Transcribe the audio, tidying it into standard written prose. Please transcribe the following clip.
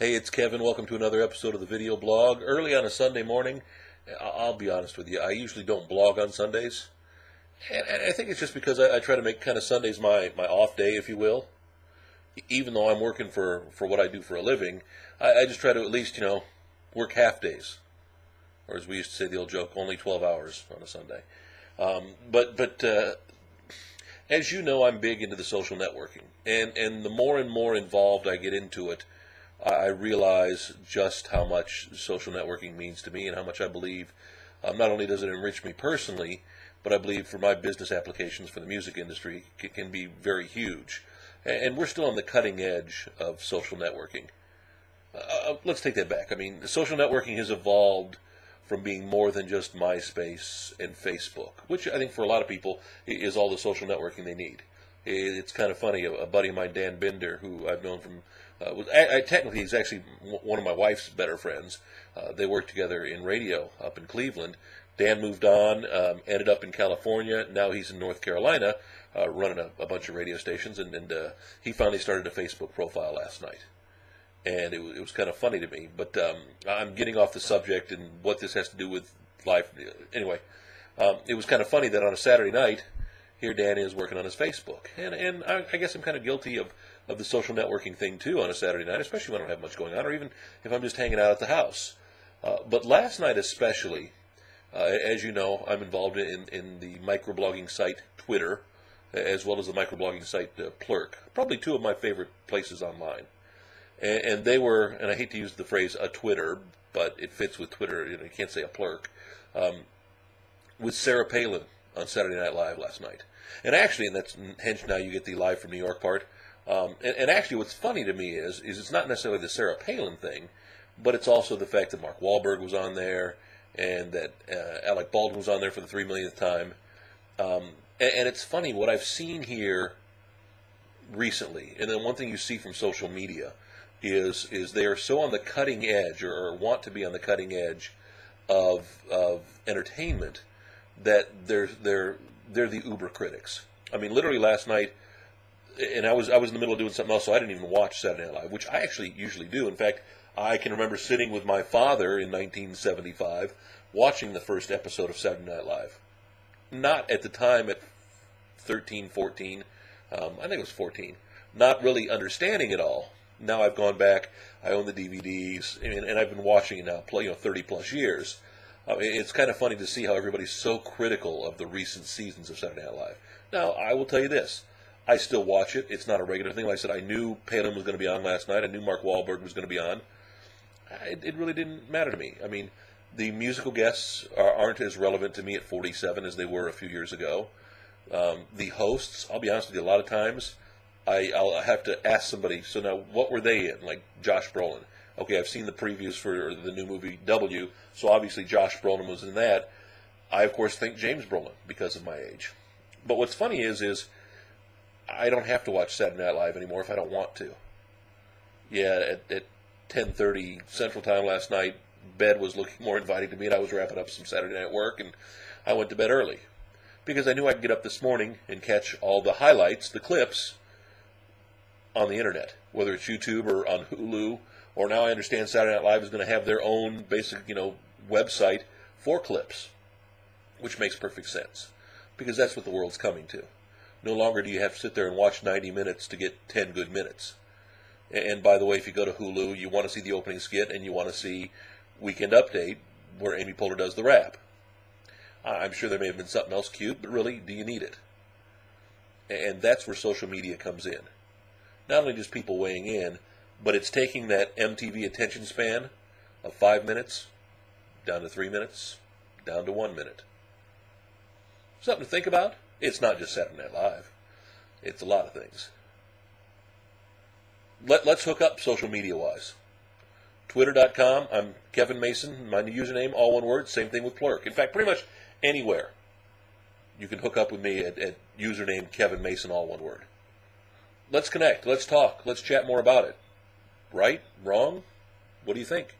Hey, it's Kevin. Welcome to another episode of the video blog. Early on a Sunday morning, I'll be honest with you, I usually don't blog on Sundays. And I think it's just because I try to make kind of Sundays my off day, if you will. Even though I'm working for what I do for a living, I just try to at least, work half days. Or as we used to say the old joke, only 12 hours on a Sunday. But as you know, I'm big into the social networking. And the more and more involved I get into it, I realize just how much social networking means to me and how much I believe not only does it enrich me personally, but I believe for my business applications for the music industry it can be very huge. And we're still on the cutting edge of social networking. Let's take that back. I mean, social networking has evolved from being more than just MySpace and Facebook, which I think for a lot of people is all the social networking they need. It's kind of funny. A buddy of mine, Dan Binder, who I've known from, technically he's actually one of my wife's better friends. They worked together in radio up in Cleveland. Dan moved on, ended up in California. Now he's in North Carolina, running a bunch of radio stations, and he finally started a Facebook profile last night. And it was kind of funny to me. But I'm getting off the subject and what this has to do with life. Anyway, it was kind of funny that on a Saturday night, here Dan is working on his Facebook. And I guess I'm kind of guilty of the social networking thing, too, on a Saturday night, especially when I don't have much going on, or even if I'm just hanging out at the house. But last night especially, as you know, I'm involved in the microblogging site Twitter, as well as the microblogging site Plurk, probably two of my favorite places online. And they were, and I hate to use the phrase a Twitter, but it fits with Twitter, you can't say a Plurk, with Sarah Palin on Saturday Night Live last night. And actually, and that's hence now you get the live from New York part, and actually what's funny to me is it's not necessarily the Sarah Palin thing, but it's also the fact that Mark Wahlberg was on there, and that Alec Baldwin was on there for the 3 millionth time. And it's funny, what I've seen here recently, and then one thing you see from social media, is they are so on the cutting edge, or want to be on the cutting edge of entertainment, that they're the uber critics. I mean, literally last night, and I was in the middle of doing something else, so I didn't even watch Saturday Night Live, which I actually usually do. In fact, I can remember sitting with my father in 1975 watching the first episode of Saturday Night Live. Not at the time at 13, 14, I think it was 14, not really understanding it all. Now I've gone back, I own the DVDs, and I've been watching it now 30 plus years. It's kind of funny to see how everybody's so critical of the recent seasons of Saturday Night Live. Now, I will tell you this. I still watch it. It's not a regular thing. Like I said, I knew Palin was going to be on last night. I knew Mark Wahlberg was going to be on. It really didn't matter to me. I mean, the musical guests aren't as relevant to me at 47 as they were a few years ago. The hosts, I'll be honest with you, a lot of times I'll have to ask somebody, so now what were they in? Like Josh Brolin. Okay, I've seen the previews for the new movie W, so obviously Josh Brolin was in that. I, of course, think James Brolin because of my age. But what's funny is I don't have to watch Saturday Night Live anymore if I don't want to. Yeah, at 10:30 Central Time last night, bed was looking more inviting to me, and I was wrapping up some Saturday night work, and I went to bed early. Because I knew I'd get up this morning and catch all the highlights, the clips, on the internet, whether it's YouTube or on Hulu, or now I understand Saturday Night Live is going to have their own basic, website for clips, which makes perfect sense, because that's what the world's coming to. No longer do you have to sit there and watch 90 minutes to get 10 good minutes. And by the way, if you go to Hulu, you want to see the opening skit, and you want to see Weekend Update, where Amy Poehler does the rap. I'm sure there may have been something else cute, but really, do you need it? And that's where social media comes in. Not only just people weighing in, but it's taking that MTV attention span of 5 minutes down to 3 minutes, down to 1 minute. Something to think about. It's not just Saturday Night Live. It's a lot of things. Let's hook up social media-wise. Twitter.com, I'm Kevin Mason. My username, all one word. Same thing with Plurk. In fact, pretty much anywhere you can hook up with me at username Kevin Mason, all one word. Let's connect. Let's talk. Let's chat more about it. Right? Wrong? What do you think?